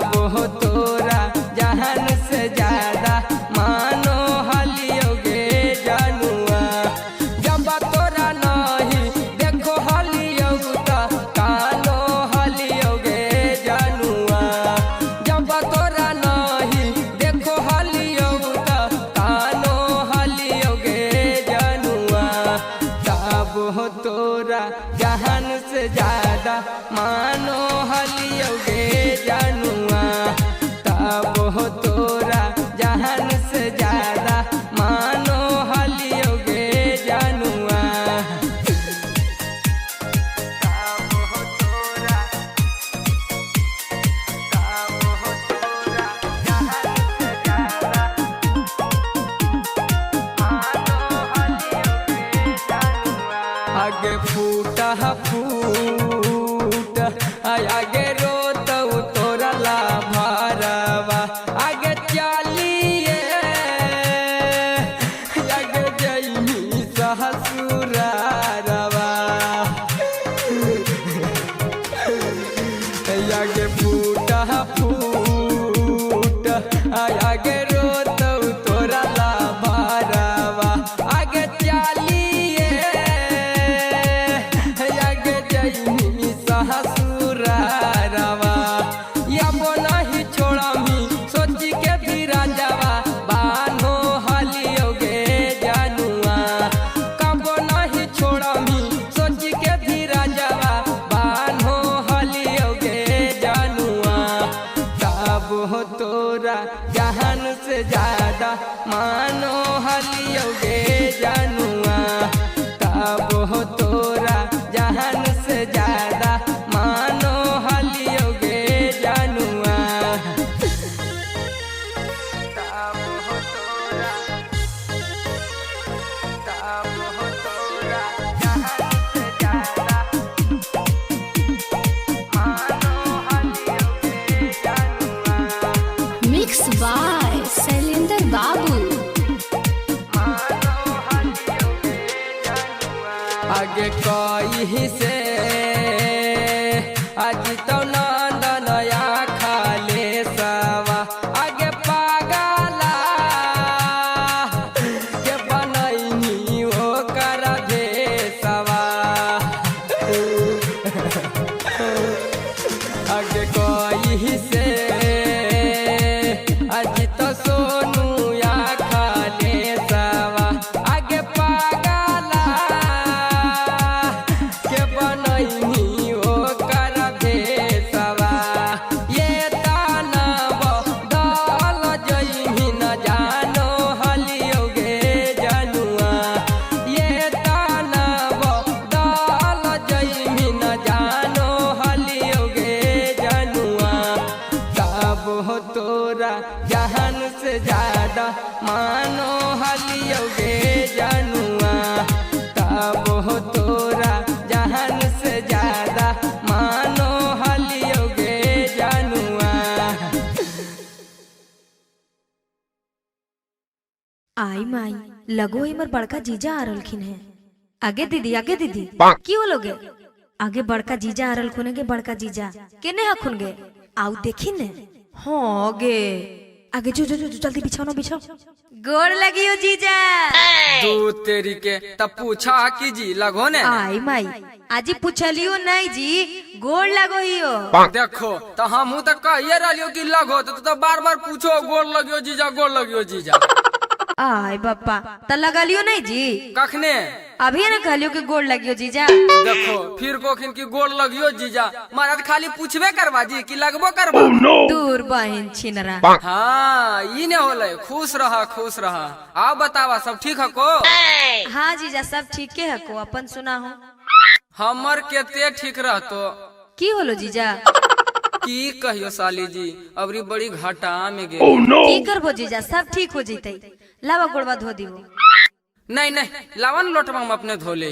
तब हो तोरा जहान से ज्यादा मानो हलियोगे जानुआ। जब तोरा नहीं देखो हलियोगा कानो हलियोगे जानुआ। जब तोरा नहीं देखो हलियोगा कानो हलियोगे जानुआ। तब हो तोरा जहान से ज्यादा मानो हलियोगे जानुआ। तब हो तोरा जहान से ज्यादा मानो हलियोगे जानुआ। तब हो तोरा जहान से ज्यादा मानो हलियोगे जानुआ। आगे फूटा फूट आगे रोत तोरा ला भरवा। आगे चलिए आगे जइनी ससुरारवा। आगे फूटा फूट आगे रोत तोरा ला भरवा। आगे चलिए आगे जइनी ससुरारवा। अब नहीं छोड़मी सोची के धीरा जावा बानो हलियोगे जानुआ। कब नहीं छोड़मी सोची के धीरा जावा बानो हलियोगे जानुआ। तब हो तोरा जहान से ज्यादा मानो हलियोगे जानुआ। तब हो तोरा जहान से ज्यादा मानो हलियोगे जानुआ। तब हो तोरा जहान से ज्यादा मानो हलियोगे जानुआ। मिक्स बाय शैलेंद्र बाबू। आगे कही से आज तो नंदनया खाले सवा। आगे पागला के बनैनी ओकर भेसवा। आगे कही से आज तो सोनू या खाले सवा। आगे पागला के बनैनी ओकर भेसवा। ये दानव दल जइही न जानो हलियोगे जानुआ। ये दानव दल जइही न जानो हलियोगे जानुआ। तब हो तोरा जहान से ज्यादा मानो हलियोगे जानुआ। तब हो तोरा जहान से ज्यादा मानो हलियोगे जानुआ। आई माई लगो इमर बड़का जीजा आ रहलखिन है। आगे दीदी क्यों लोगे आगे बड़का जीजा आ रहलखुन के। बड़का जीजा केने हखुन गे आउ देखी ने। हाँ गे आगे जो जल्दी बिछाओ बिछाओ। गोड़ लगियो जीजा। तू तेरी के तब पूछा कि जी लगो ने। आई माई आज पूछलियो नहीं जी गोड़ लगो हियो। देखो तो हम तो कहिए रहियो कि लगो तो बार बार पूछो गोड़ लगियो जीजा गोड़ लगियो जीजा। आय बापा त लगलियो नहीं जी कखने अभी न कहलियो कि गोड़ लगियो जीजा। देखो फिर कोखिन की गोड़ लगियो जीजा महाराज खाली पूछबे करवा जी कि लगबो करबो। दूर बहन छिनरा। हाँ ई ने होले खुश रहा आओ बतावा सब ठीक है को। हाँ जीजा सब ठीक है को अपन सुना हो। हमर केते ठीक रहतो की होलो जीजा। की कहियो साली जी अबरी बड़ी घाटा में गे। की करबो जीजा सब ठीक हो जइतै। लावा गोड़वा धो दियो। नहीं लावन लोटवा हम अपने धो ले।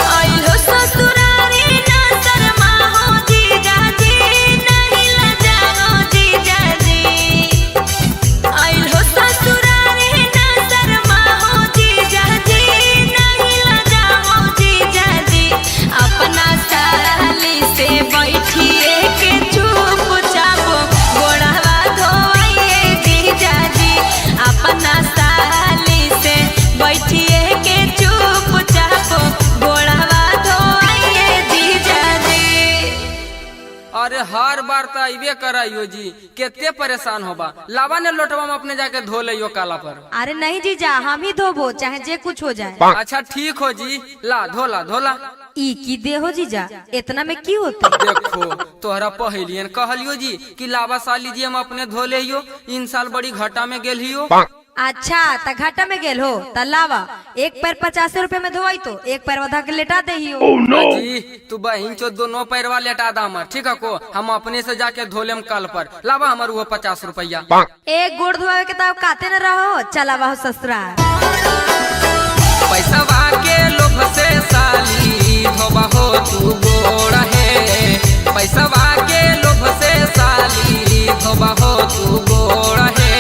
आइलो ससुरारी ना शर्मा हो जीजा जी नहीं लजाओ जीजा जी। आइलो ससुरारी ना शर्मा हो जीजा जी नहीं लजाओ जीजा जी। अपना साली से बैठिए के चुप तो अबे कराइयो जी, केते परेशान होबा। लावा ने लोटवा में अपने जाके धो लियो काला पर। अरे नहीं जीजा, हम ही धोबो चाहे जे कुछ हो जाए। अच्छा ठीक हो जी, ला धोला धोला। ई की दे हो जीजा, इतना में की होते? देखो तोहरा पहलियन कहलियो जी कि लावा साली जी हम अपने धो लियो, इन साल बड़ी घाटा में गेल हियो। अच्छा त घाटा में गेल हो त लावा, एक पैर 50 रुपए में धोई तो एक पैर वधा के लेटा दे हियो। जी तू बहन चो दोनों पैरवा लेटा दामर, ठीक है को हम अपने से जाके धोलेम कल पर। लावा हमार वो 50 रुपया। एक गोड़ धोवे के तब काते न रहो, चलावा हो ससुराल। पैसा के लोभ से साली धोबा हो तू गोड़ है, पैसा के लोभ से साली धोबा हो तू गोड़ है।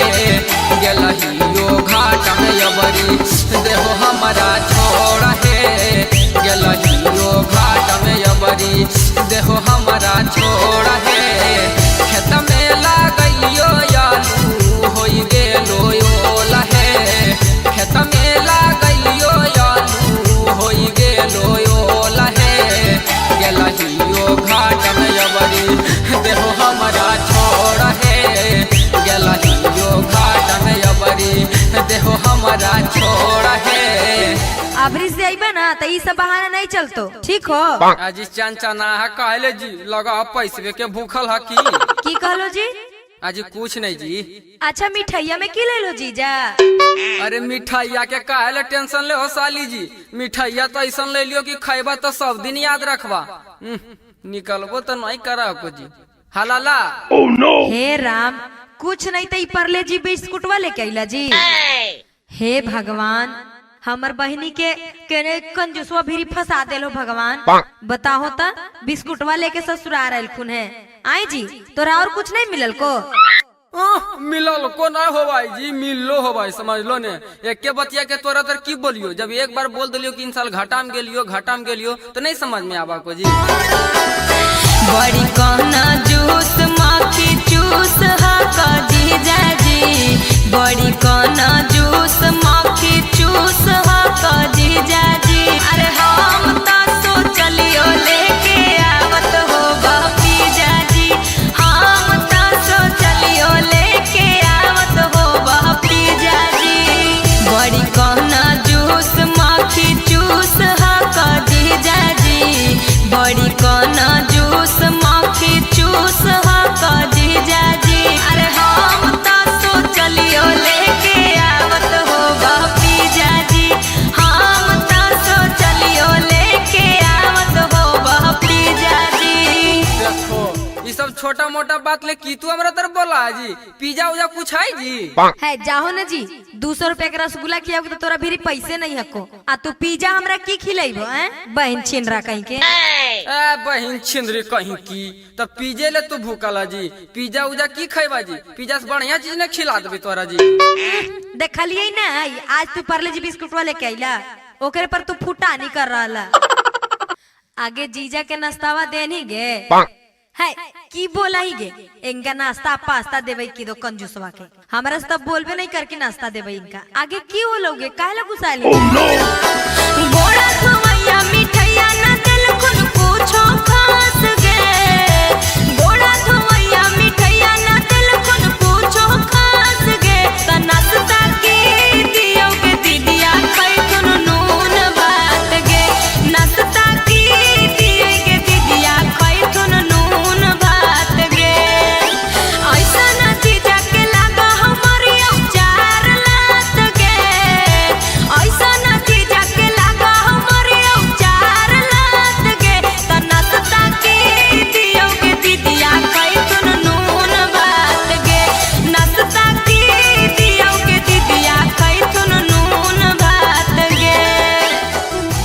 गेलहियो घाट में अबरी देहो हमारा छोड़ है, गेलहियो घाट में अबरी देहो हमारा छोड़ है। खेत में लागइयो आलू होई गेलो ओला है, खेत में लागइयो आलू होई गेलो ओला है। गेलहियो घाट में अबरी देहो हमारा छोड़ है, गेलहियो घाट में अबरी देहो हमारा छोड़ है। अबरी से आइबा ना तो ई सब बहाना नहीं चलतो, ठीक हो? आज चंचना है कहले जी, लगा पैसे के भूखल है की कहलो जी? आज कुछ नहीं जी। अच्छा मिठाइया में की ले लो जीजा? अरे मिठाइया के काहे टेंशन ले हो साली जी, मिठाइया तो ऐसा ले लियो कि खाइबा तो सब दिन याद रखबा। निकलबो तो नहीं करा को जी हलाला। हे राम, कुछ नहीं तो परले जी बिस्कुटवा लेके आइला जी। हे भगवान, हमर बहनी के केने कंजूसवा भी फंसा देलो भगवान। बताहो त बिस्कुटवा लेके ससुराल आइलखुन है। आई जी तोरा और कुछ नहीं मिलल को? मिलल को नहीं हो भाई जी, मिललो हो भाई, समझ लो ने। एक के बतिया के तोरा तर की बोलियो, जब एक बार बोल दिलियो कि इन साल घाटा में गेलियो तो नहीं समझ में आवा को जी। बड़ी कहना जूस माखी चूस हा का जीजा जी, बड़ी कहना जूस माखी चूस हा का जीजा जी। अरे हम ता सोचलियो लेके आवत हो बापी जाजी, हम ता सोचलियो लेके आवत हो बापी जाजी। बड़ी कहना जूस माखी चूस हा का जीजा जी, बड़ी कहना जूस माखी चूस हा का जीजा जी। अरे हम ता सोचलियो लेके आवत हो बापी जाजी, हम ता सोचलियो लेके आवत हो बापी जाजी। देखो ये सब छोटा मोटा बात ले की तू हमरा तर बोला जी, पिज्जा उजा कुछ है जी? है जाहो न जी, 200 रुपए के रसगुल्ला खियाओगे तो तोरा भी पैसे नहीं हको, आ तू पिज्जा हमरा की खिलाइबो? बहन छिनरा कहीं के। बहन छिंदरी कहीं की, तब पिज्जे ले तू भूखला जी, पिज्जा उजा की खैबा जी? पिज्जा से बढ़िया चीज ने खिला देबे तोरा जी। देखलिए ना आज तू परले जी बिस्कुटवा लेके आइला, ओकरे पर तू फुटा नहीं कर रहा। आगे जीजा के नाश्तावा देनी गे है की बोला ही गे, इनका नाश्ता पास्ता देवे की दो कंजूसवा के, हमारा से तब बोलबे नहीं करके नाश्ता देवे इनका। आगे की हो लोगे काहे गुस्साले? गोड़ा धोवैया मिठाइया ना दिल कुन पूछो खास गे, गोड़ा धोवैया मिठाइया ना दिल कुन पूछो खास गे। त नाश्ता की दियो के दीदिया खाई तुन नून बात गे, नाश्ता की दियो के दीदिया खाई तुन नून बात गे। ऐसा ना चीजा के लागा हमारी औचार लात गे, ऐसा ना चीजा के लागा हमारी औचार लात गे। त नाश्ता की दियो के दीदिया खाई तुन नून बात गे, नाश्ता की दियो के दीदिया खाई तुन नून बात गे।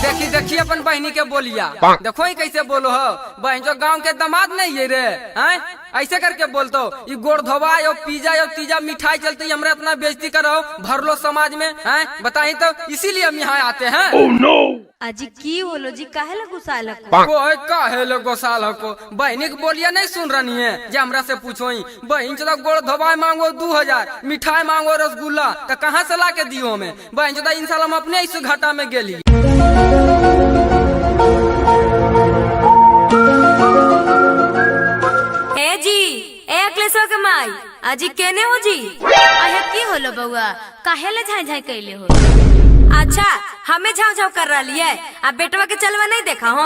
देखी देखी अपन बहनी के बोलिया, देखो ही कैसे बोलो हो। बहन जो गांव के दामाद नहीं है रे, हैं ऐसे करके बोलतो। ये गोड़ धोबा यो पिज्जा यो तीजा मिठाई चलते ही हमरा इतना बेइज्जती करो भरलो समाज में, हैं बताई तो इसीलिए हम यहाँ आते हैं। अजी की होलो जी काहे गुस्साले? कोई काहे लो गोसाल को, बहनी के बोलिया नहीं सुन रही है जे हमरा से पूछो ही। बहन चोदा गोड़ धोबा मांगो 2000, मिठाई मांगो रसगुल्ला, तो कहाँ से ला के दियो हमें? बहन चोदा इन साल हम अपने इस घाटा में गेली। ए जी अखिलेश्वर के माई अजी केने हो जी? आहे की होलो बउआ, काहे ले झाई झाई कैले हो? अच्छा हमें झाव झाव कर रही है, अब बेटवा के चलवा नहीं देखा हो?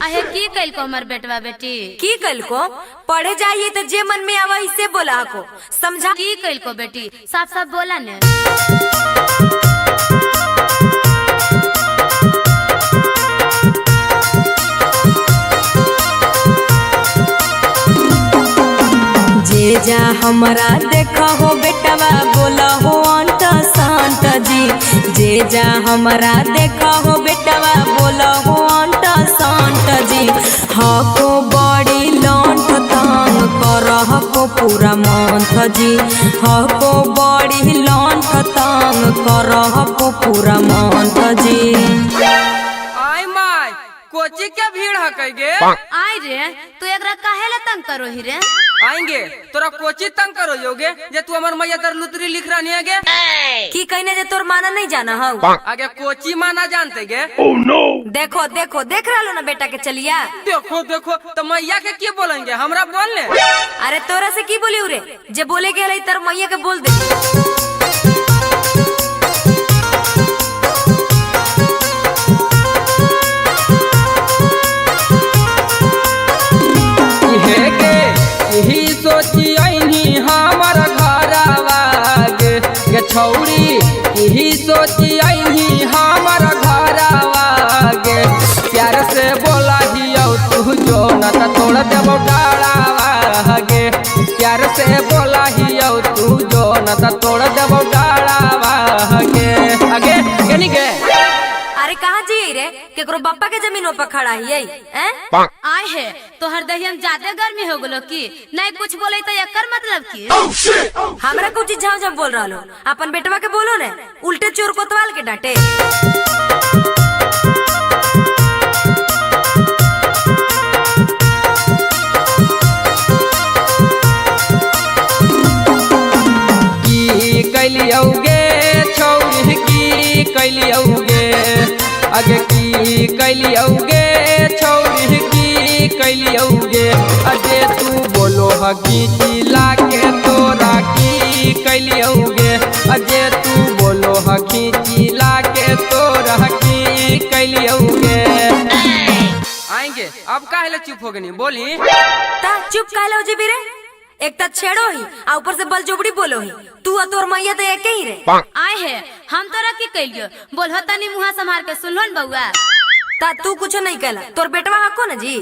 आहे की कैल को हमार बेटवा बेटी? की कल को पढ़े जाइए तो जे मन में आवा इससे बोला को समझा। की कैल को बेटी? साफ साफ बोला ने। जे जा हमारा देखा हो बेटवा बोला हो अंट संट जी। जे जा हमारा देखा हो बेटवा बोला हो अंट संट जी। हको बड़ी लौंठ तंग करह को पूरा मंथ जी। हको बड़ी लौंठ तंग करह को पूरा मंथ जी। आई माय कोची के भीड़ हकैगे? आई रे तू एकरा काहे ले तंग करो ही रे? आएंगे तोरा कोची तंग करो योगे जे तू हमार मैया तर लुतरी लिख रही है गे? की कहने जे तोर माना नहीं जाना हो? आगे कोची माना जानते गे? देखो देखो देख रहा लो ना बेटा के चलिया। देखो देखो तो मैया के क्या बोलेंगे, हमरा बोल ले। अरे तोरा से की बोली रे, जे बोले के तर मैया के बोल दे। यही सोची आईनी हमार घरवा गे छौरी, यही सोची आईनी हमार घरवा गे। प्यार से बोला हियो तू जो न त तोड़ देबो डाढ़ावा गे। प्यार से बोला हियो तू जो न त तोड़ देबो डाढ़ावा गे। आगे केनी गे? अरे कहाँ जी रे, केकरो बापा के जमीनों पर खड़ा ही है? आए है तोहर दहिया में ज्यादा गर्मी हो गलो की नहीं कुछ बोले तो एकर मतलब की? हमरा कुछ झाव झाव बोल रहा लो, अपन बेटवा के बोलो ने, उल्टे चोर कोतवाल के डांटे। की कैलियोगे छौरी की कैलियोगे? आगे की कैलियोगे छौरी की कैलियोगे? अजे तू बोलो हकी चिल्ला के तोरा की कैलियोगे? अजे तू बोलो हकी चिल्ला के तोरा की कैलियोगे? आएंगे अब काहे चुप हो गनी बोली? ता चुप काहे हो जी बीरे? एक ता छेड़ो ही आ ऊपर से बल जोबड़ी बोलो ही। तू और तोर मैया तो एक ही रे। आए है हम तोरा की कैलियो बोल तनी मुहा संभाल के सुन लो न बउआ। ता तू कुछ नहीं कहला, तोर बेटवा हको ना जी?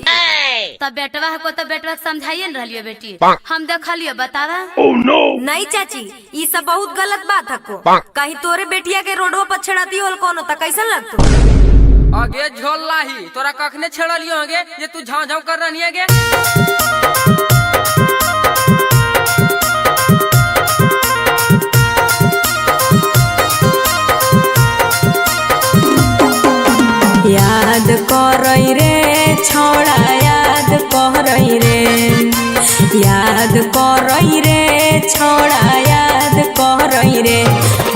तब बेटवा को तो बेटवा समझाइए न रहियो बेटी, हम देखलियो बतावा। नहीं चाची ये सब बहुत गलत बात हको। कहीं तोरे बेटिया के रोडवा पर छेड़ती होल कोनो ता कैसन लगतो? आगे झोल ही तोरा कखने छेड़लियो आगे ये तू झाव झाव कर रही है गे? याद करई रे छोड़ा याद करई रे। याद करई रे छोड़ा याद करई रे।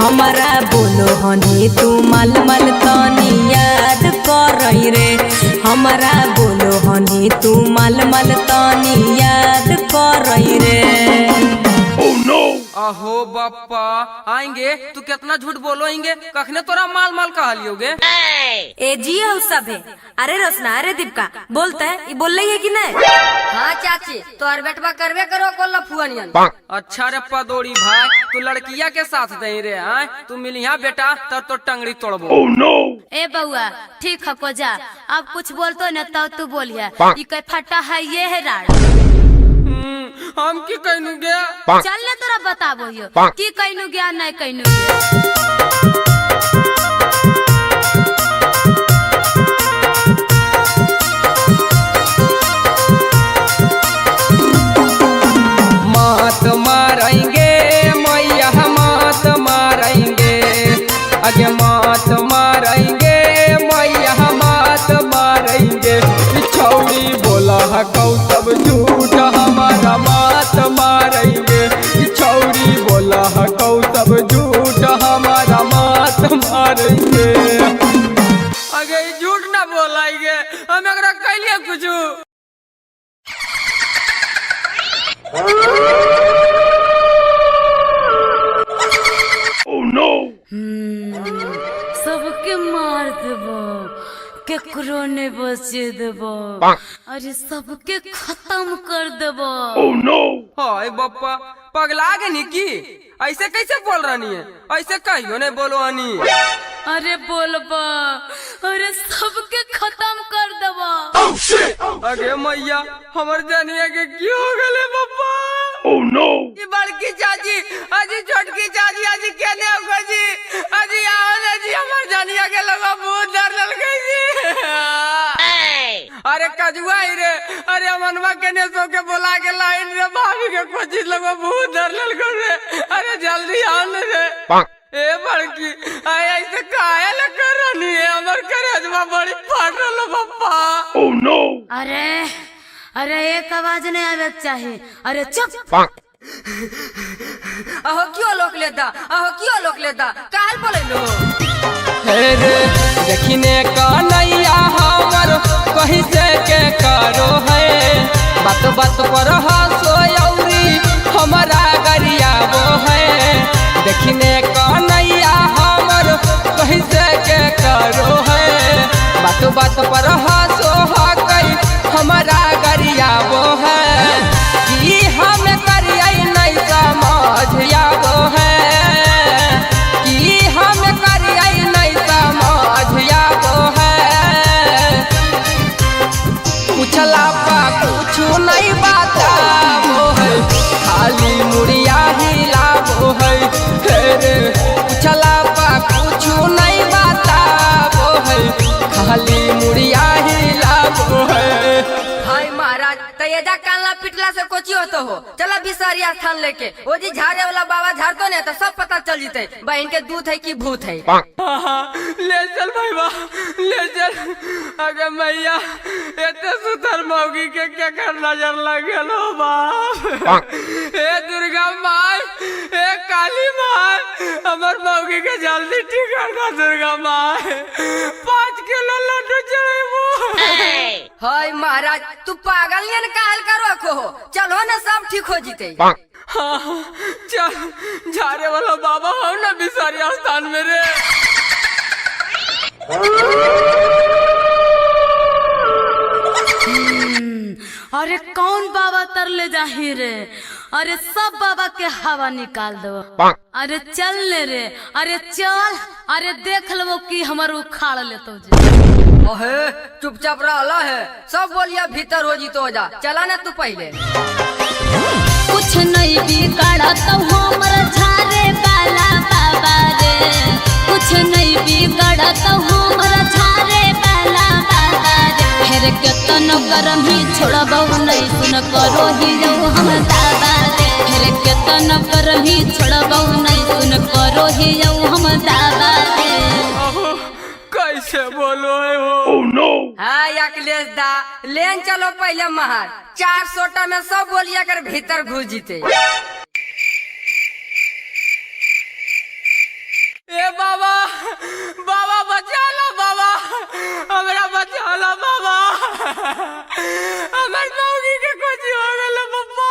हमारा बोलो हनी तू मल मल तनी याद करई रे। हमारा बोलो हनी तू मल मल तनी याद करई रे। अहो बापा आएंगे तू कितना झूठ बोलोगे, कखने तोरा माल माल कहलियोगे? ए जी हो सब है। अरे रोशना अरे दीपका बोलते है, ये बोल रही है कि नहीं? हाँ चाची तोहर बेटवा करवे करो कोल्ला फुअनियन। अच्छा रे पदोड़ी भाई तू लड़किया के साथ दे रे आए, तू मिलिया बेटा तर तो टंगड़ी तोड़बो। ए बउआ ठीक है को जा, अब कुछ बोलतो न तो तू बोलिया। ई कोई फटा है ये है राड। हम की कहनु गया? चल ले तोरा बताबो यो की कहनु गया नहीं कहनु गया। मात मारेंगे मैया मात मारेंगे। आगे मात मारेंगे मैया मात मारेंगे। छौड़ी बोला हकौ सब झूठ हमारा मात मारेंगे। छौड़ी बोला हकौ सब झूठ हमारा मात सबके मार देबो, केकरो ने बचे देबो, अरे सबके खत्म कर देबो। हाय बप्पा पगला गनी की? ऐसे कैसे बोल रही है? ऐसे कहियो नहीं बोलो हनी। अरे बोलबा, अरे सबके खत्म कर देबो। अगे मैया हमर जानिया के क्यों हो गले बप्पा? ये बड़की चाची अजी छोटकी चाची अजी केने हो जी? अजी आओ ना जी हमर जानिया के लगा बहुत डर लग गई जी। अरे कजुआ ही रे, अरे अमनवा केने सो के बोला के लाइन रे भाभी के कोचिस लगा बहुत डर लग गई रे। अरे जल्दी आओ ना रे। ए बड़की आय ऐसे काहे ल कर रही है? हमर करेजवा बड़ी फाट रहलो बप्पा। अरे अरे एक आवाज नहीं आवे चाहिए। अरे चुप। अहो क्यों लोक लेता, अहो क्यों लोक लेता, काहे बोले लो? रे देखिने कन्हैया हमर कहीं से के करो है, बात बात पर हंसो यौरी हमारा गरिया वो है। देखिने कन्हैया हमर कहीं से के करो है, बात बात पर हंसो हकई हमारा गरिया वो है। कि हम करिए नहीं समझ वो है, कि हम करिए नहीं समझ वो है। पूछला पा कुछ नहीं बताबो है, खाली मुड़िया हिलाबो है। पूछला पा कुछ नहीं बताबो है, खाली मुड़िया हिलाबो है। हाय महाराज तयजा कानला पिटला से कोची होतो हो? चला बिसारी स्थान लेके वो जी झाड़े वाला बाबा झाड़तो ने तो सब पता चल जीते बहन के दूध है कि भूत है। ले चल भाईवा ले चल। अगर मैया इतने सुधर मौगी के क्या कर नजर लग गलो बाप। ए दुर्गा माँ, ए काली माँ, हमर मौगी के जल्दी ठीक करना दुर्गा माँ। 5 किलो लड्डू चढ़ेबो। हाय महाराज तू पागल ने काहे करो को हो? चलो ना सब ठीक हो जीते। हाँ चल झारे वाला बाबा हो ना बिसारी स्थान में रे। अरे कौन बाबा तरले जाही रे? अरे सब बाबा के हवा निकाल दो। अरे चल ले रे, अरे चल। अरे देख लो कि हमार उखाड़ लेतो जे। ओहे चुपचाप रहला है, सब बोलिया भीतर हो जी तो जा। चला ना तू पहले। कुछ नहीं बिगड़ा तो हमर झारे वाला बाबा रे, कुछ नहीं बिगड़ा तो हमर झारे वाला बाबा रे। फेर केतन करम ही छोड़बहु नहीं सुन करो ही जाऊ हम दादा रे। फेर केतन करम ही छोड़बहु नहीं सुन करो ही जाऊ हम दादा रे। कैसे बोलो है वो? हाँ अखिलेश दा लेन चलो पहले महार। 4 सोटा में सब बोलिया कर भीतर घुस जीते। ए बाबा बाबा बचा लो बाबा, हमरा बचा लो बाबा। हमर मौगी के कुछ हो गल बाबा।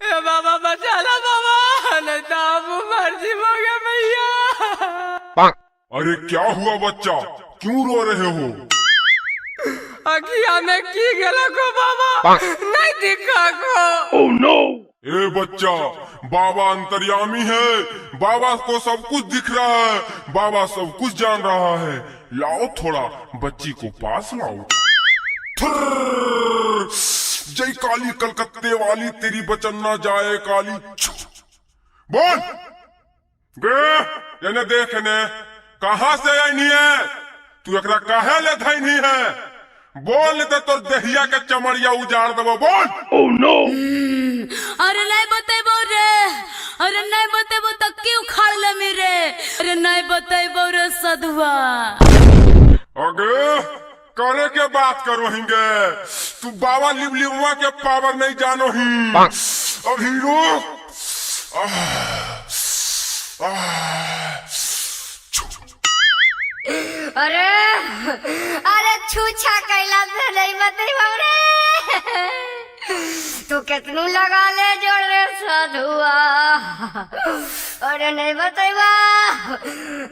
ए बाबा बचा लो बाबा, नहीं तो अब मर जीवोगे भैया। अरे क्या हुआ बच्चा, क्यों रो रहे हो? अखिया में की गला को बाबा नहीं दिखा को। ए बच्चा, बाबा अंतर्यामी है, बाबा को सब कुछ दिख रहा है, बाबा सब कुछ जान रहा है। लाओ थोड़ा बच्ची को पास लाओ। जय काली कलकत्ते वाली, तेरी बचन ना जाए काली। बोल बे, देख ने कहाँ से आई है तू? एकरा काहे ले धैनी है? बोल तो तोर देहिया के चमड़िया उजाड़ देबो। बोल। अरे नहीं बतेबो रे, अरे नहीं बतेबो तो क्यों खाड़ ले मेरे? अरे नहीं बतेबो रे सधुआ। अगे करे के बात करो हिंगे, तू बाबा लिबलिबुआ के पावर नहीं जानो ही। अभी रुक। अरे अरे छूछा कैला से नहीं बतेबो रे। तू कितनू लगा ले जोड़ रे साधुआ। अरे नहीं बताइबा,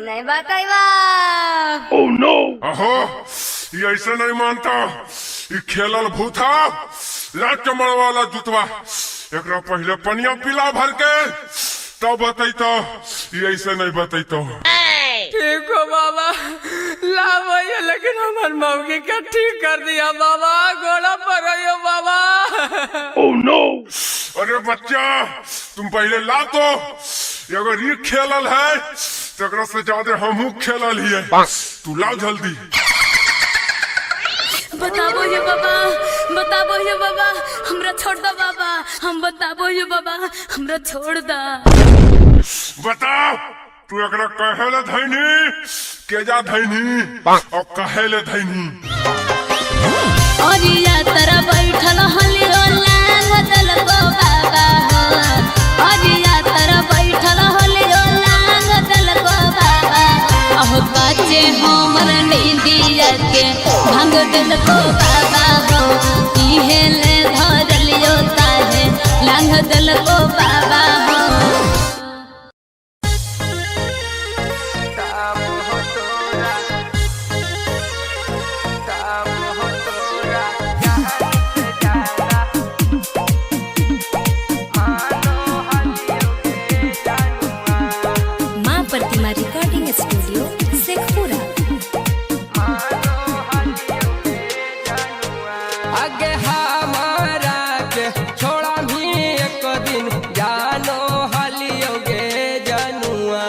नहीं बताइबा। अहो ये ऐसे नहीं मानता, ये खेलल भूथा ला चमड़ वाला जुतवा। एकरा पहले पनिया पिला भर के तब बतैतो, ये ऐसे नहीं बतैतो। ठीक हो बाबा, ला भैया, लेकिन हमार मौगी का ठीक कर दिया बाबा, घोड़ा पर आयो बाबा। अरे बच्चा तुम पहले ला तो, अगर ये खेलल है तो एकरा से ज्यादा हमहू खेलल ही है। तू ला जल्दी। बताबो ये बाबा, बताबो ये बाबा, हमरा छोड़ दो बाबा। हम बताबो ये बाबा, हमरा छोड़ दा। बता तू एकरा कहेले धैनी, केजा धैनी और कहेले धैनी। अरिया तरह बैठल हलियो लांग दल को बाबा हो। अरिया तरह बैठल हलियो लांग दल को बाबा। अहो काचे हमर नींदिया के भांग दल को बाबा हो। इहे ले धरलियो ताहे लांग दल को बाबा हो। प्रतिमा रिकॉर्डिंग स्टूडियो शेखपुरा। आगे हमारा के छोड़ा भी एक दिन जानो हलियोगे जनुआ।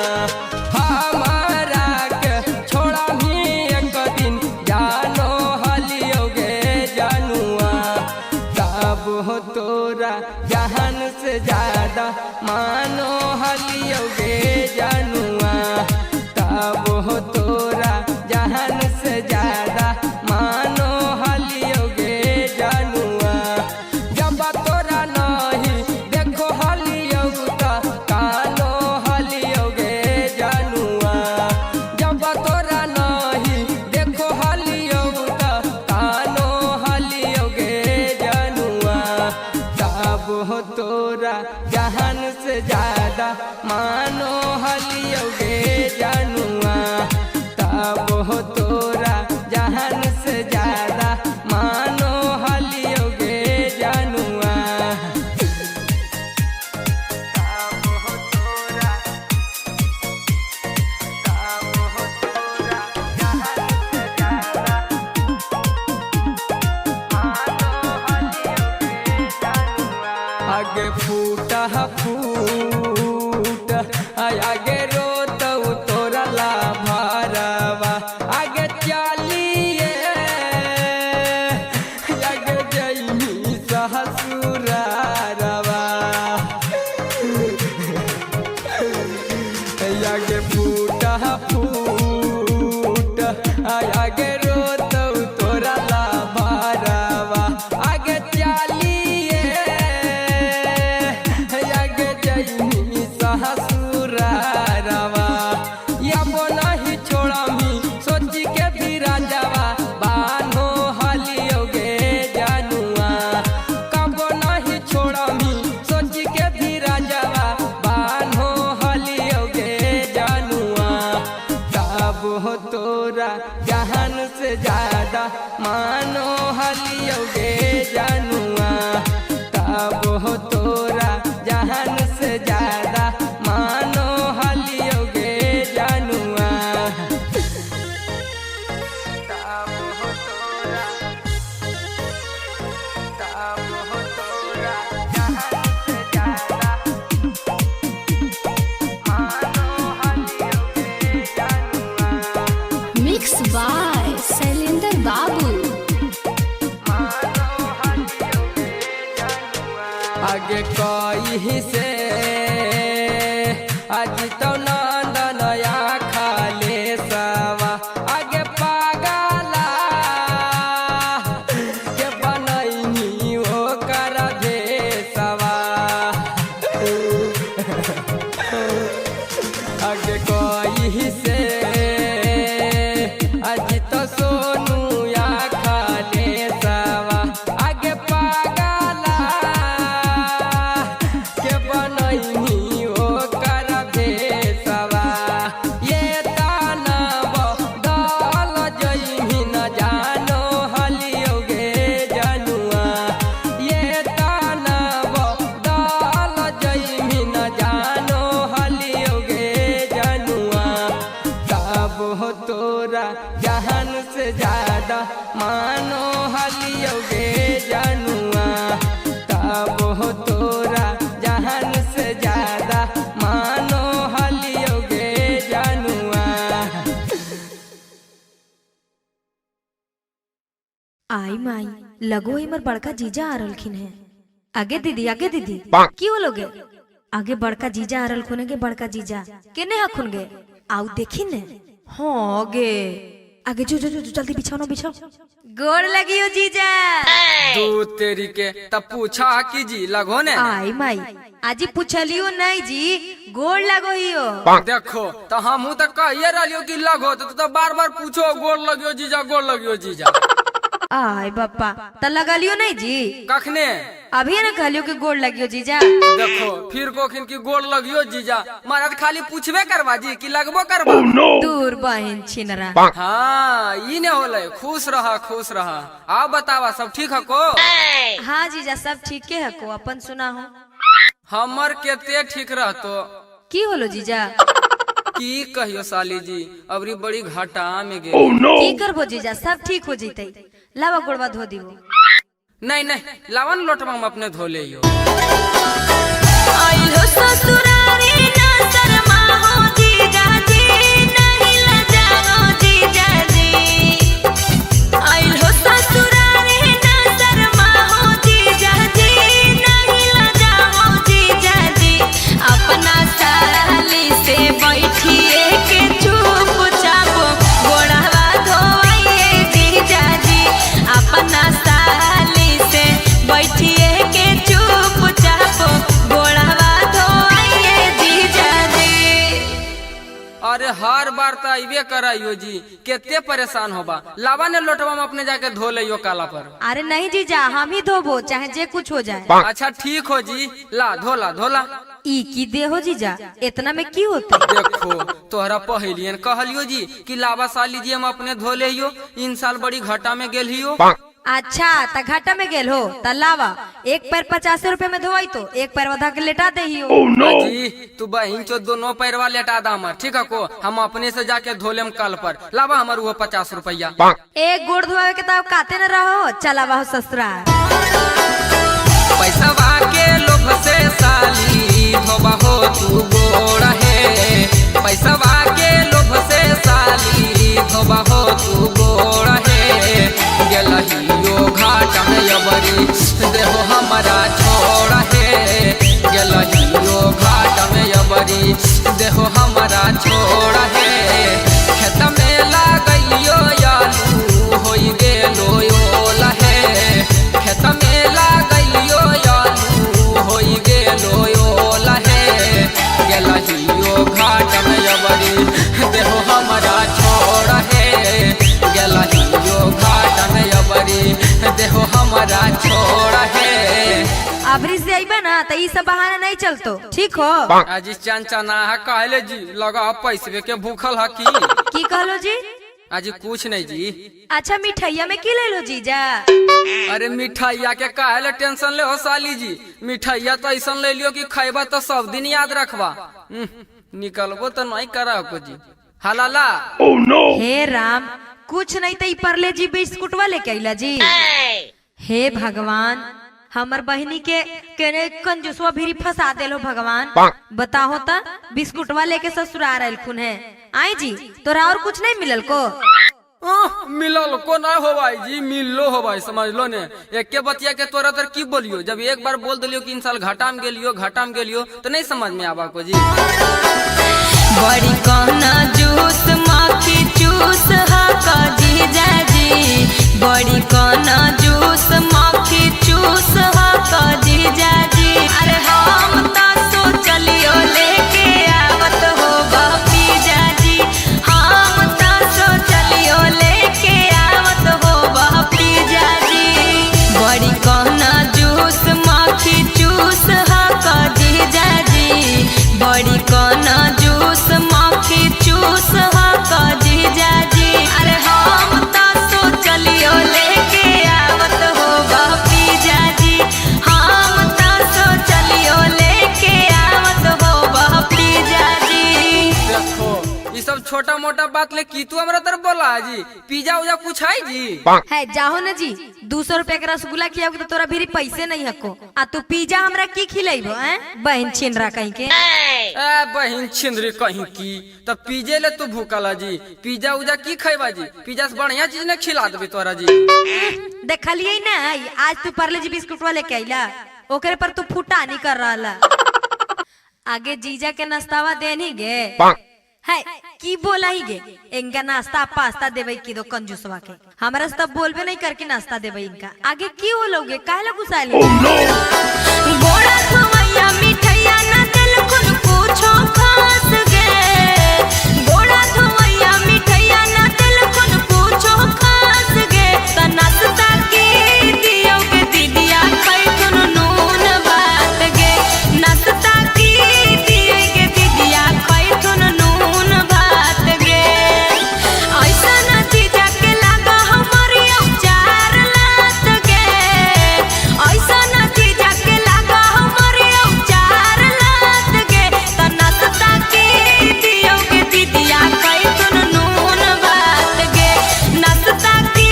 हमारा के छोड़ा भी एक दिन जानो हलियोगे जनुआ। तब हो तोरा जहान से ज्यादा मानो हलियोगे जनुआ। तब हो तोरा जहान से ज्यादा मानो हलियोगे जनुआ। जब तोरा नहीं देखो हलियोगा कानो हलियोगे जनुआ। जब तोरा नहीं देखो हलियोगा कानो हलियोगे जनुआ। तब हो तोरा जहान से ज्यादा मानो हलियोगे जनुआ। तब हो तोरा जहान से ज्यादा मानो हलियोगे जनुआ। तब हो तोरा, तब हो तोरा जहान से ज्यादा मानो हलियोगे जनुआ। आगे फूटा फूट आगे रोत तोरा ला भरवा। आगे चलिए आगे जैनी ससुरारवा। आगे फूटा फूट आगे रोत तोरा ला भरवा। आगे चलिए आगे जैनी ससुरारवा। याबो नहीं छोड़ा मी सोची के भी राजावा। बानो हलियोगे जनुआ। कबो नहीं छोड़ा मी सोची के भी राजावा। बानो हलियोगे जनुआ। तब हो तोरा जहान से ज्यादा मानो हलियोगे जनुआ। तब हो तोरा जहान से ज्यादा मानो हलियोगे जनुआ। तब हो तोरा, तब हो तोरा जहान से ज्यादा मानो हलियोगे जनुआ। मिक्स बाय शैलेंद्र बाबू। आगे कही से आज तो नंदनया खाले सवा। आगे पागला के बनैनी ओकर भेसवा। आगे कही से आज तो सोनू या खाले सवा। आगे पागला तोरा जहान से ज्यादा मानो हलियोगे जानुआ। आई माई लगो हमर बड़का जीजा आ रहलखिन है। आगे दीदी की हो लोगे? आगे बड़का जीजा आ रहलखुन गे। बड़का जीजा केने हखुन गे? आउ देखिन ने। हाँ गे आगे जो जो जो जल्दी बिछाओ ना बिछाओ। गोड़ लगी हो जीजा। तू तेरी के तब पूछा कि जी लगो ने। आई माई आजी पूछलियो नहीं जी, गोड़ लगो हियो। देखो तो हम तो कहिए रहियो कि लगो तो बार बार पूछो गोड़ लगियो जीजा गोड़ लगियो जीजा। आय बापा त लगलियो नहीं जी? कखने? अभी ना कहलियो कि गोड़ लगियो जीजा। देखो फिर कोखिन की गोड़ लगियो जीजा। महाराज खाली पूछबे करवा जी कि लगबो करवा। दूर बहन छिनरा। हाँ ई ने होले। खुश रहा खुश रहा। आप बतावा सब ठीक है को? हाँ जीजा सब ठीक है को। अपन सुना हो। हमर केते ठीक रहतो। की होलो जीजा? की कहियो साली जी अबरी बड़ी घाटा में गे। की करबो जीजा सब ठीक हो जैते। लावा गोड़वा धो दियो। नहीं नहीं लावन लोटवा में अपने धो ले। आइलो ससुरारी ना शर्मा हो जीजा जी, नहीं लजाओ जीजा जी। आइलो ससुरारी ना शर्मा हो जीजा जी, नहीं लजाओ जीजा जी। अपना साली से बैठिए के चुपचाप गोड़वा धोइए जीजा जी। अपना साली से बैठिए के चुपचाप गोड़वा धोइए जीजा जी। अरे हर बार तो अबे कराइयो जी केते परेशान होबा। लावा ने लोटवा में अपने जाके धो लियो काला पर। अरे नहीं जीजा हम ही धोबो चाहे जे कुछ हो जाए। अच्छा ठीक हो जी ला धोला धोला। ई की दे हो जीजा इतना में की होता? देखो तोहरा पहलियन कहलियो जी कि लावा साली जी हम अपने धो लियो। इन साल बड़ी घाटा में गेल हियो। अच्छा त घाटा में गेल हो त लावा। एक पैर 50 रुपए में धोई तो एक पैर वधा के लेटा दे हियो। जी तू बहन चो दोनों पैरवा लेटा दामर ठीक है को। हम अपने से जाके धोलेम कल पर। लावा हमार वो 50 रुपया। एक गोड़ धोवे के तब काते न रहो चलावा हो ससुरा। पैसा के लोभ से साली धोबा हो तू गोड़ है। पैसा के लोभ से साली धोबा हो तू गोड़ है। गेलहियो घाट में अबरी देहो हमारा छोड़ है। गेलहियो घाट में अबरी देहो हमारा छोड़ है। खेत में लागइयो आलू होई गेलो ओल है। खेत में लागइयो आलू होई गेलो ओल है। गेलहियो घाट में अबरी देहो हमारा छोड़ है। गेलहियो घाट में अबरी देहो हमारा छोड़ है। अबरी से आइबा ना त ई सब बहाना नहीं चलतो ठीक हो। आज चंचना है कहले जी लगा पैसे के भूखल है की कहलो जी? आज कुछ नहीं जी। अच्छा मिठाइया में की ले लो जीजा? अरे मिठाइया के काहे टेंशन ले हो साली जी। मिठाइया तो ऐसा ले लियो कि खाइबा तो सब दिन याद रखबा। निकलबो तो नहीं करा को जी। हलाला हे राम कुछ नहीं तो परले जी बिस्कुटवा लेके आइला जी। हे भगवान हमर बहनी के केने कंजूसवा भी फंसा देलो भगवान। बताहो त बिस्कुटवा लेके ससुराल आइलखुन है। आई जी तोरा और कुछ नहीं मिलल को? मिलल को ना हो भाई जी मिललो हो भाई समझ लो ने। एक के बतिया के तोरा तर की बोलियो। जब एक बार बोल दिलियो कि इन साल घाटा में गेलियो तो नहीं समझ में आवा को जी। बड़ी कहना जूस माखी चूस हा का जीजा जी। बड़ी कहना जूस माखी चूस हा का जीजा जी। अरे हम ता सोचलियो लेके आवत हो पिजा जी। हम ता सोचलियो लेके आवत हो पिजा जी। बड़ी कहना जूस माखी चूस हा का जीजा जी। बड़ी कहना जूस माखी चूस हा का जीजा जी। अरे हम ता सोचलियो लेके आवत हो पिजा जी। हम ता सोचलियो छोटा मोटा बात ले की तू हमरा तरफ बोला जी पिज्जा उजा कुछ है जी है जाहो न जी 200 रुपया के रसगुल्ला खियाओगे तो तोरा भी पैसे नहीं हको आ तू पिज्जा हमरा की खिलाइबो बहन छिनरा कहीं के ए बहन छिंदरी कहीं की तो पिज्जे ले तू भूखला जी पिज्जा उजा की खैबा जी पिज्जा से बढ़िया चीज ने खिला देबे तोरा जी देखलिए ना आज तू पार्ले जी बिस्कुटवा लेके आइला ओकरे पर तू फुटानी कर रहा आगे जीजा के नाश्तावा देनी गे है की बोला ही गे इनका नाश्ता पास्ता देवे की दो कंजूसवा के हमारा सब बोलबे नहीं करके नाश्ता देवे इनका आगे की हो लोगे काहे गुस्साले गोड़ा खवैया मिठाइया ना दिल कुन पूछो खास गे गोड़ा खवैया मिठाइया ना दिल कुन पूछो खास गे त नाश्ता की दियो के दीदिया कई कुन नून बात गे नाश्ता की दियो के दीदिया कई कुन नून बात गे ऐसा ना चीजा के लागा हमारी औचार लात गे ऐसा ना चीजा के लागा हमारी औचार लात गे त नाश्ता की दियो के दीदिया कई कुन नून बात गे नाश्ता की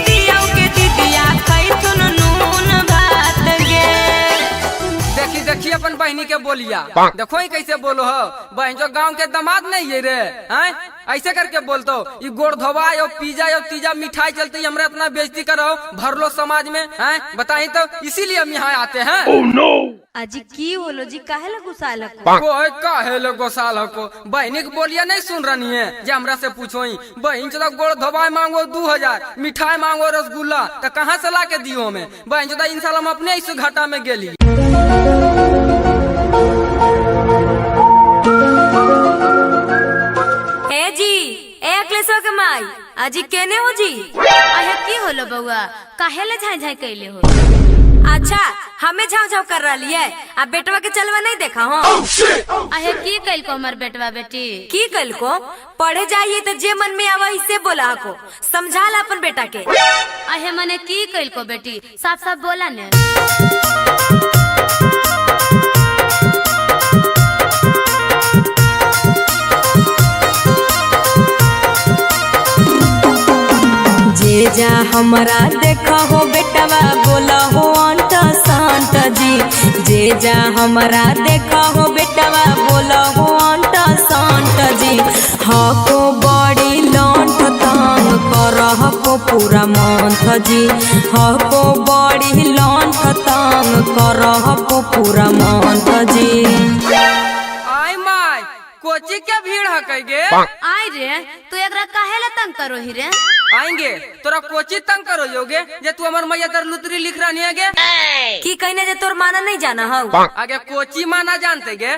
दियो के दीदिया कई कुन नून बात गे देखी देखी अपन बहनी के बोलिया देखो ही कैसे बोलो हो बहन जो गांव के दामाद नहीं है रे हैं ऐसे करके बोलतो ये गोड़ धोवा यो पिज्जा यो तीजा मिठाई चलती हमरा इतना बेइज्जती करो भरलो समाज में हैं बताई तो इसीलिए हम यहाँ आते हैं अजी की होलो जी काहे ला गुस्साल कोई काहे लो गोसाल को बहनी के बोलिया नहीं सुन रही है जे हमरा से पूछो बहन चला गोड़ धोवा मांगो 2000 मिठाई मांगो रसगुल्ला तो कहाँ से ला के दियो हमें बहन चला इंशाल्लाह हम अपने इस घाटा में गेली ए जी ए अखिलेश्वर के माई अजी केने हो जी आहे की होलो बउआ काहे ले झाई झाई कैले हो अच्छा हमें झाव झाव कर रही है अब बेटवा के चलवा नहीं देखा हो आहे की कैल को हमर बेटवा बेटी की कल को पढ़े जाइए तो जे मन में आवा इसे बोला को समझा ला अपन बेटा के आहे मने की कैल को बेटी साफ साफ बोला ने जे जा हमरा देखा हो बेटवा बोला हो अंट संत जी जे जा हमरा देखा हो बेटवा बोला हो अंट संत जी हको बड़ी लंठ तंग करह को पूरा मंथ जी हको बड़ी लंठ तंग करह को पूरा मंथ जी आई माय कोची के भीड़ हकै गे आई रे तू एकरा काहे ला तंग करो ही रे आएंगे तोरा कोची तंग करो योगे जे तू हमर मैया तर लुतरी लिख रही है गे की कहने जे तोर माना नहीं जाना हो आगे कोची माना जानते गे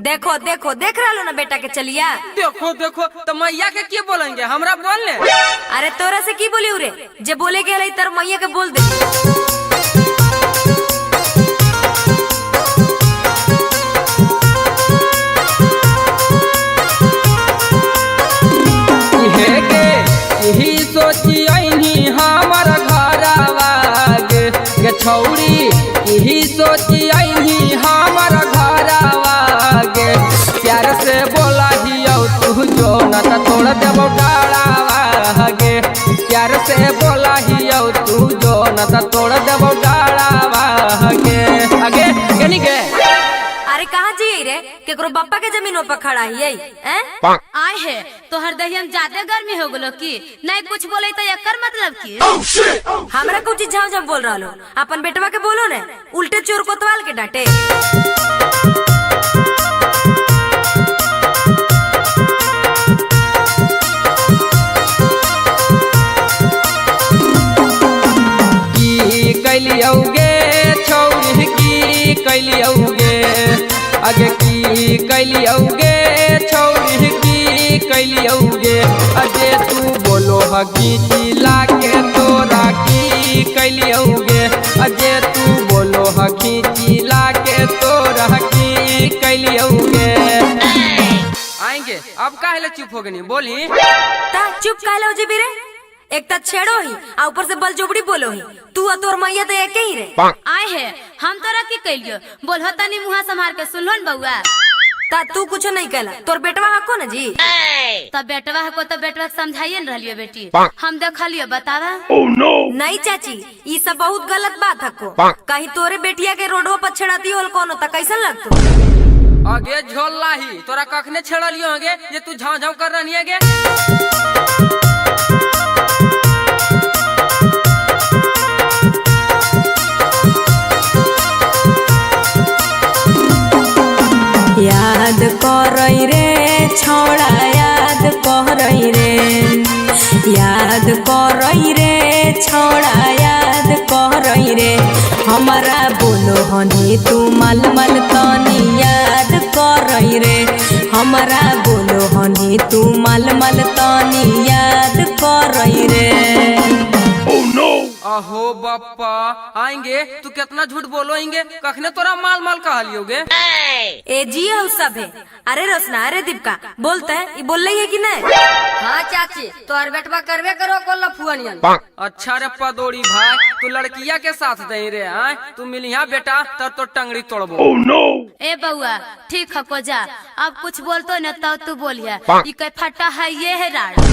देखो देखो देख रहा लो ना बेटा के चलिया देखो देखो तो मैया के की बोलेंगे हमरा बोल ले अरे तोरा से की बोली रे जे बोले के हलाई तर मैया के बोल दे यही सोची आईनी हमारा घरवा गे छौरी यही सोची आईनी हमारा घरवा गे प्यार से बोला ही तू जो न तो तोड़ देव डाढ़ावा गे प्यार से बोला ही तू जो न तो तोड़ देव डाढ़ावा गे आगे केनी गे अरे कहाँ जी रे केकरो बापा के जमीनों पर खड़ा ही है आए है तोहर दहिया में ज्यादा गर्मी हो गलो की नहीं कुछ बोले तो एकर मतलब की हमरा कुछ झाव झाव बोल रहा लो अपन बेटवा के बोलो ने उल्टे चोर कोतवाल के डांटे की कैलियोगे छौरी की कैलियोगे आगे की कैलियोगे छौरी की कैलियोगे अजे तू बोलो हकी चिल्ला के तोरा की कैलियोगे अजे तू बोलो हकी चिल्ला के तोरा की कैलियोगे आएंगे अब काहे ले चुप हो गनी बोली ता चुप काहे लो जी बिरे एक ता छेड़ो ही आ ऊपर से बल जोबड़ी बोलो ही तू और तोर मैया तो एक ही रे आए है हम तोरा की कैलियो बोल तनी मुहा संभार के सुनलन बउआ ता तू कुछ नहीं कहला, तोर बेटवा हको न जी। तब बेटवा को तो बेटवा समझाइए न रहियो बेटी, हम देखलियो बतावा। नहीं चाची, ये सब बहुत गलत बात हको। कहीं तोरे बेटिया के रोडो पर छेड़ती होल कोनो ता कैसन लगतो? आगे झोल लाही तोरा कखने छेड़लियो आगे जे तू झाव झाव कर रही आगे। याद करई रे छोड़ा, याद करई रे, याद करई रे छोड़ा, याद करई रे। हमारा बोलो हनी तू मल मल तनी याद करई रे। हमारा बोलो हनी तू मल मल तनी याद करई रे। अहो बाप्पा आएंगे तू कितना झूठ बोलोगे, कखने तोरा माल माल कहा लियोगे। ए जी सब है। अरे रोशना, अरे दीपका बोलते है, ये बोल रही है कि नहीं? हाँ चाची, तो हर बेटवा करवे करो को लफुअनियन। अच्छा रे पदोड़ी भाई, तू लड़किया के साथ दे रे आए, तू मिलिया बेटा तब तो टंगड़ी तोड़बो। ए बउआ ठीक है को जा, अब कुछ बोलतो न तो तू बोलिया। ये कई फटा है ये है राड।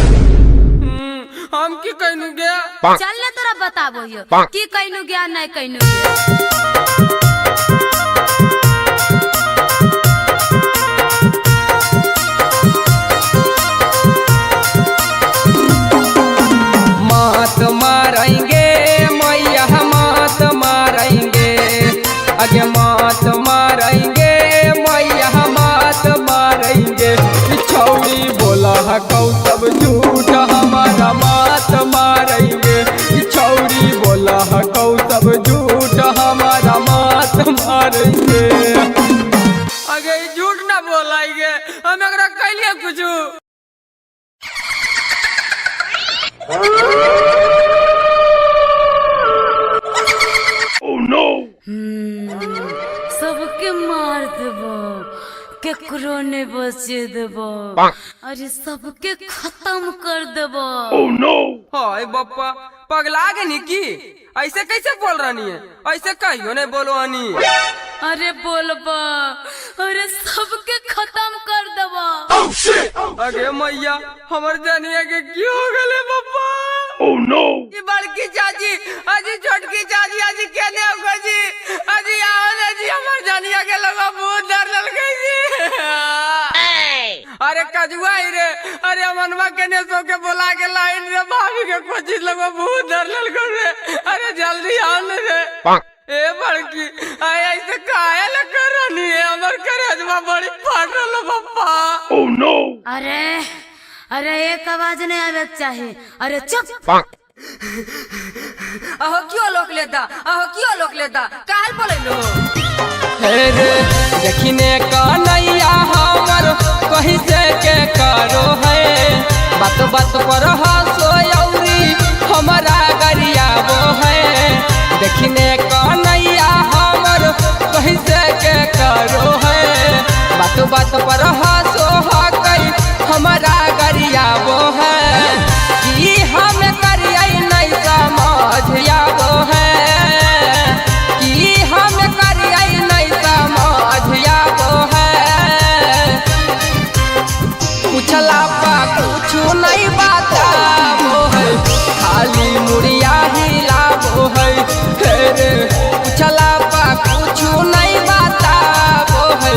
हम की कहनु गया, चल ले तोरा बताबो यो की कहनु गया नहीं कहनु गया। मात मारेंगे मैया मात मारेंगे, आगे मात मारेंगे मैया मात मारेंगे। छौड़ी बोला है कौ सब झूठ हमारा मात मारेंगे। छौड़ी बोला है कौ सब झूठ हमारा मात मारेंगे। आगे झूठ ना बोलाएंगे, हम अगर कहलिए कुछ। सबके मार देबो, केकरो ने बचे देबो, अरे सबके खत्म कर देबो। हाय बप्पा पगला गनी की, ऐसे कैसे बोल रही है, ऐसे कहियो नहीं बोलो हनी। अरे बोलबा, अरे सबके खत्म कर देबो। अगे मैया हमर जानिया के क्यों हो गले बप्पा। ये बड़की चाची अजी छोटकी चाची अजी केने हो जी, अजी आओ ने जी हमर जानिया के लगा बहुत डर लग गई जी। अरे कजुआ ही रे, अरे अमनवा केने सो के बोला के लाइन रे भाभी के कोचिस लगा बहुत डर लग रे। अरे जल्दी आओ ने रे। ए बड़की आय ऐसे काहे ल करनी है, हमर करेजवा बड़ी फाट रहल बप्पा। अरे अरे एक आवाज नहीं आवे चाहिए, अरे चुप। अहो क्यों लोक लेता, अहो क्यों लोक लेता, काहे बोले लो। रे देखने का नैया हमर कहीं से के करो है, बात बात पर हंसो यौरी हमारा गरिया वो है। देखने का नैया हमर कहीं से के करो है, बात बात पर हंसो हकई हमारा गरिया वो है। कि हम करिए नहीं समझ वो है, कि हम करिए नहीं समझ वो है। पूछला पा कुछ नहीं बता वो है, खाली मुड़िया हिला वो है। पूछला पा कुछ नहीं बता वो है,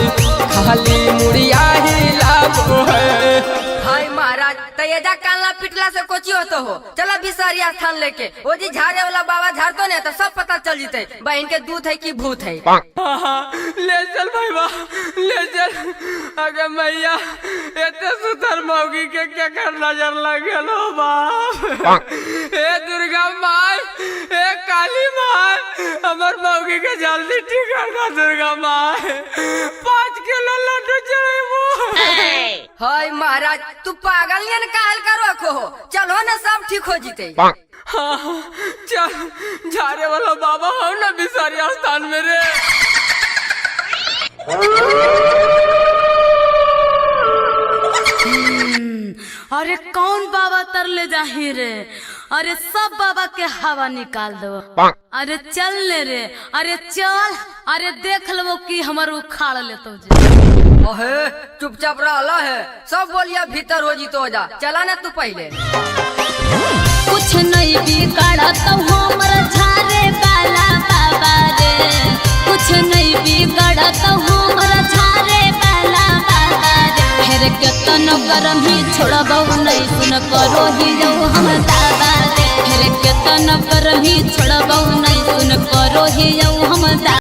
खाली मुड़िया हिला वो है। हाय महाराज, तैजा कानला पिटला से कोची होतो हो। चला बिसारी स्थान लेके, वो जी झाड़े वाला बाबा झाड़तो ने तो सब पता चल जीते बहन के दूध है कि भूत है। ले चल भाई बा, ले चल। अगर मैया इतने सुतर मौगी के क्या कर नजर लग गलो बाप। ए दुर्गा माँ, ए काली माँ, हमर मौगी के जल्दी ठीक कर दुर्गा माँ। 5 किलो लड्डू चढ़ेबो। हाय महाराज, तू पागल नहीं काहल करो रखो हो, चलो ना सब ठीक हो जीते। हाँ चल, झाड़े वाला बाबा हो ना बिसारी स्थान में रे। अरे कौन बाबा तरले जाही रे, अरे सब बाबा के हवा निकाल दो। अरे चल ले रे, अरे चल, अरे देख लो कि हमार उखाड़ ले तो। ओहे चुपचाप रहला है, सब बोलिया भीतर हो जी तो जा। चला ना तू पहले। कुछ नहीं बिगड़ा तो हमर झारे वाला बाबा रे, कुछ नहीं बिगड़ा तो हमर झारे वाला बाबा रे। फिर केतन करम ही छोड़बौ नहीं सुन करो ही जो हम दादा रे। फिर केतन करम ही छोड़बौ नहीं सुन करो ही जो हम दादा।